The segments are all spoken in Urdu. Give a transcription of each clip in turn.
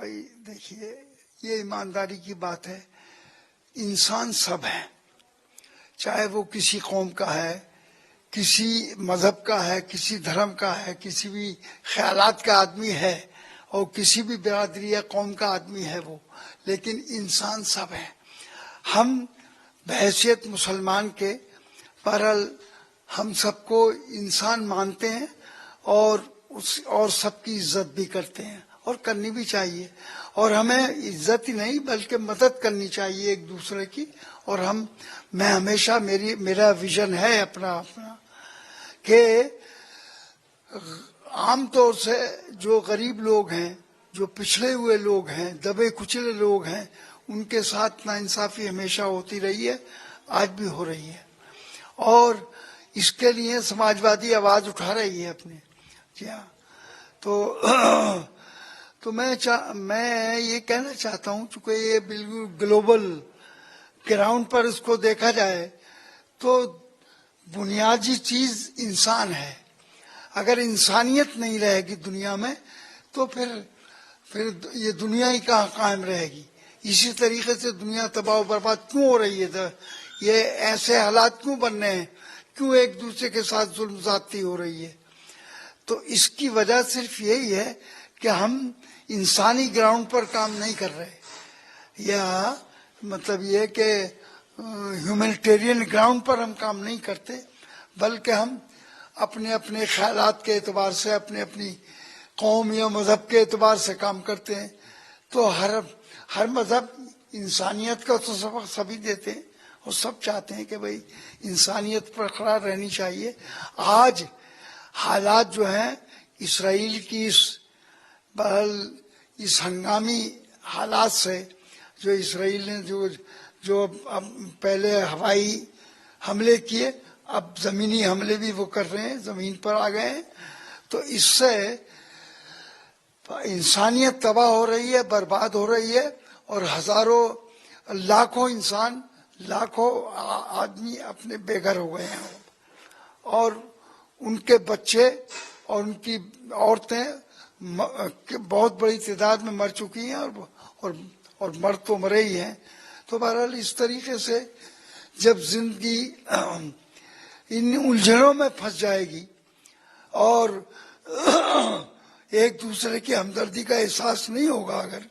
بھائی دیکھیے یہ ایمانداری کی بات ہے، انسان سب ہے، چاہے وہ کسی قوم کا ہے، کسی مذہب کا ہے، کسی دھرم کا ہے، کسی بھی خیالات کا آدمی ہے، اور کسی بھی برادری یا قوم کا آدمی ہے وہ، لیکن انسان سب ہے۔ ہم بحیثیت مسلمان کے بہرحال ہم سب کو انسان مانتے ہیں اور سب کی عزت بھی کرتے ہیں، اور کرنی بھی چاہیے، اور ہمیں عزت ہی نہیں بلکہ مدد کرنی چاہیے ایک دوسرے کی۔ اور میں ہمیشہ میرا ویژن ہے اپنا کہ عام طور سے جو غریب لوگ ہیں، جو پچھڑے ہوئے لوگ ہیں، دبے کچلے لوگ ہیں، ان کے ساتھ ناانصافی ہمیشہ ہوتی رہی ہے، آج بھی ہو رہی ہے، اور اس کے لیے سماجوادی آواز اٹھا رہی ہے اپنے۔ جی ہاں، تو میں یہ کہنا چاہتا ہوں، چونکہ یہ بالکل گلوبل گراؤنڈ پر اس کو دیکھا جائے تو بنیادی چیز انسان ہے۔ اگر انسانیت نہیں رہے گی دنیا میں تو پھر یہ دنیا ہی کہاں قائم رہے گی۔ اسی طریقے سے دنیا تباہ و برباد کیوں ہو رہی ہے، یہ ایسے حالات کیوں بن رہے ہیں، کیوں ایک دوسرے کے ساتھ ظلم زیادتی ہو رہی ہے؟ تو اس کی وجہ صرف یہی ہے کہ ہم انسانی گراؤنڈ پر کام نہیں کر رہے، یا مطلب یہ کہ ہیومینیٹیرین گراؤنڈ پر ہم کام نہیں کرتے، بلکہ ہم اپنے خیالات کے اعتبار سے، اپنی قوم یا مذہب کے اعتبار سے کام کرتے ہیں۔ تو ہر مذہب انسانیت کا تو سبق سبھی دیتے ہیں، اور سب چاہتے ہیں کہ بھئی انسانیت برقرار رہنی چاہیے۔ آج حالات جو ہیں اسرائیل کی اس ہنگامی حالات سے، جو اسرائیل نے جو اب پہلے ہوائی حملے کیے، اب زمینی حملے بھی وہ کر رہے ہیں، زمین پر آ گئے ہیں، تو اس سے انسانیت تباہ ہو رہی ہے، برباد ہو رہی ہے، اور ہزاروں لاکھوں انسان، لاکھوں آدمی اپنے بے گھر ہو گئے ہیں، اور ان کے بچے اور ان کی عورتیں بہت بڑی تعداد میں مر چکی ہیں، اور مر تو مرے ہی ہیں۔ تو بہرحال اس طریقے سے جب زندگی ان الجھنوں میں پھنس جائے گی اور ایک دوسرے کی ہمدردی کا احساس نہیں ہوگا اگر،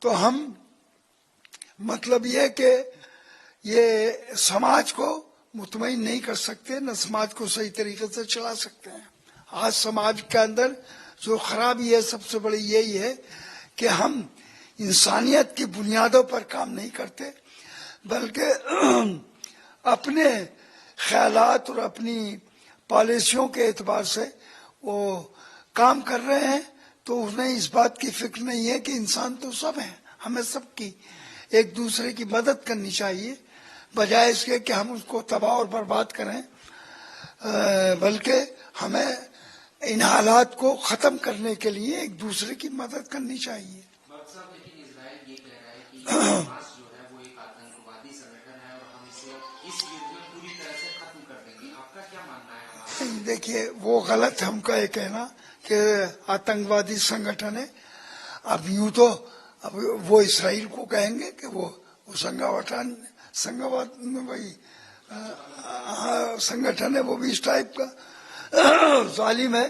تو ہم مطلب یہ کہ یہ سماج کو مطمئن نہیں کر سکتے، نہ سماج کو صحیح طریقے سے چلا سکتے ہیں۔ آج سماج کے اندر جو خرابی ہے سب سے بڑی یہی ہے کہ ہم انسانیت کی بنیادوں پر کام نہیں کرتے، بلکہ اپنے خیالات اور اپنی پالیسیوں کے اعتبار سے وہ کام کر رہے ہیں۔ تو انہیں اس بات کی فکر نہیں ہے کہ انسان تو سب ہیں، ہمیں سب کی ایک دوسرے کی مدد کرنی چاہیے، بجائے اس کے کہ ہم اس کو تباہ اور برباد کریں، بلکہ ہمیں ان حالات کو ختم کرنے کے لیے ایک دوسرے کی مدد کرنی چاہیے۔ لیکن اسرائیل یہ کہہ رہا ہے کہ حماس جو ہے وہ ایک آتنکوادی سنگٹھن ہے، اور ہم اسے اس یدھ میں پوری طرح سے ختم کر دیں گے۔ آپ کا کیا ماننا ہے؟ دیکھیے وہ غلط ہے ہم کا یہ کہنا کہ آتنکوادی سنگٹھن ہے۔ اب یوں تو اب وہ اسرائیل کو کہیں گے کہ وہ سنگٹھن ہے، وہ بھی اس ٹائپ کا ظالم ہے۔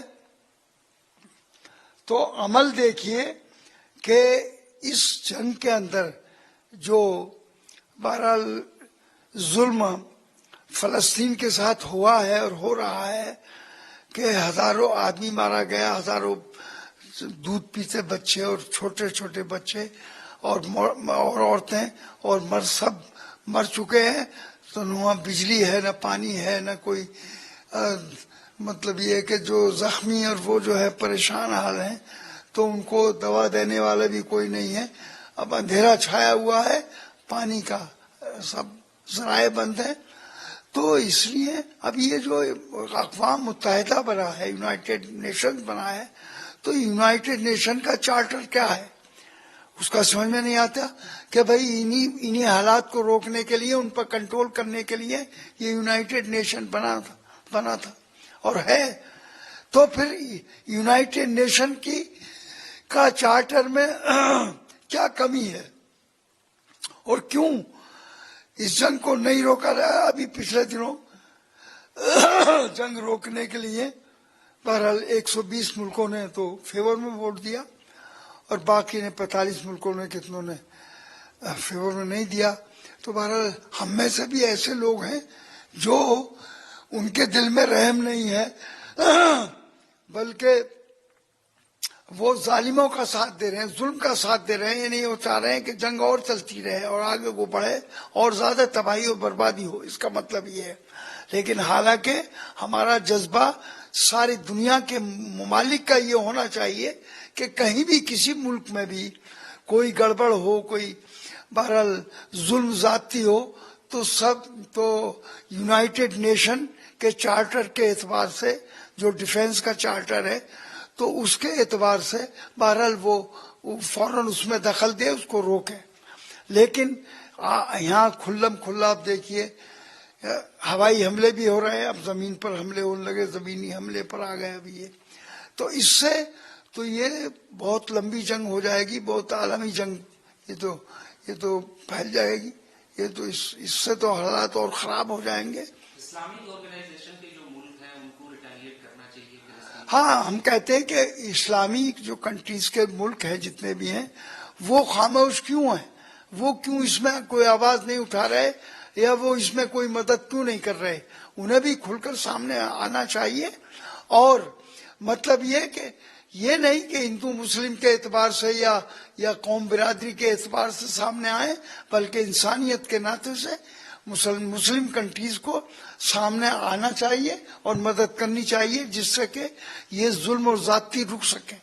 تو عمل دیکھیے کہ اس جنگ کے اندر جو بہرحال ظلم فلسطین کے ساتھ ہوا ہے اور ہو رہا ہے، کہ ہزاروں آدمی مارا گیا، ہزاروں دودھ پیتے بچے اور چھوٹے چھوٹے بچے اور عورتیں اور مرد سب مر چکے ہیں۔ تو نہ وہاں بجلی ہے، نہ پانی ہے، نہ کوئی مطلب یہ کہ جو زخمی اور وہ جو ہے پریشان حال ہیں، تو ان کو دوا دینے والا بھی کوئی نہیں ہے۔ اب اندھیرا چھایا ہوا ہے، پانی کا سب ذرائع بند ہیں۔ تو اس لیے اب یہ جو اقوام متحدہ بنا ہے، یونائٹڈ نیشن بنا ہے، تو یونائٹڈ نیشن کا چارٹر کیا ہے اس کا سمجھ میں نہیں آتا کہ بھائی انہی حالات کو روکنے کے لیے، ان پر کنٹرول کرنے کے لیے یہ یونائٹڈ نیشن بنا تھا اور ہے۔ تو پھر یونائٹڈ نیشن کا چارٹر میں کیا کمی ہے اور کیوں اس جنگ کو نہیں روکا رہا. ابھی پچھلے دنوں جنگ روکنے کے لیے بہرحال 120 ملکوں نے تو فیور میں ووٹ دیا اور باقی نے 45 ملکوں نے کتنوں نے فیور میں نہیں دیا. تو بہرحال ہم میں سے بھی ایسے لوگ ہیں جو ان کے دل میں رحم نہیں ہے بلکہ وہ ظالموں کا ساتھ دے رہے ہیں, ظلم کا ساتھ دے رہے ہیں. یعنی وہ چاہ رہے ہیں کہ جنگ اور چلتی رہے اور آگے وہ بڑھے اور زیادہ تباہی اور بربادی ہو. اس کا مطلب یہ ہے. لیکن حالانکہ ہمارا جذبہ ساری دنیا کے ممالک کا یہ ہونا چاہیے کہ کہیں بھی کسی ملک میں بھی کوئی گڑبڑ ہو, کوئی بہرحال ظلم زیادتی ہو تو یونائٹڈ نیشن کے چارٹر کے اعتبار سے, جو ڈیفنس کا چارٹر ہے, تو اس کے اعتبار سے بہرحال وہ فوراً اس میں دخل دے, اس کو روکے. لیکن یہاں کھلم کھلا آپ دیکھیے ہوائی حملے بھی ہو رہے ہیں, اب زمین پر حملے ہونے لگے, زمینی حملے پر آ گئے ابھی یہ. تو اس سے تو یہ بہت لمبی جنگ ہو جائے گی, بہت عالمی جنگ یہ تو پھیل جائے گی. یہ تو اس سے تو حالات اور خراب ہو جائیں گے. اسلامک آرگنائزیشن کے جو ملک ہیں ان کو ریٹیلیٹ کرنا چاہیے فلسطین. ہاں, ہم کہتے ہیں کہ اسلامی جو کنٹریز کے ملک ہیں جتنے بھی ہیں وہ خاموش کیوں ہیں, وہ کیوں اس میں کوئی آواز نہیں اٹھا رہے یا وہ اس میں کوئی مدد کیوں نہیں کر رہے. انہیں بھی کھل کر سامنے آنا چاہیے. اور مطلب یہ کہ یہ نہیں کہ ہندو مسلم کے اعتبار سے یا قوم برادری کے اعتبار سے سامنے آئے, بلکہ انسانیت کے ناطے سے مسلم کنٹریز کو سامنے آنا چاہیے اور مدد کرنی چاہیے جس سے کہ یہ ظلم اور زیادتی رک سکے.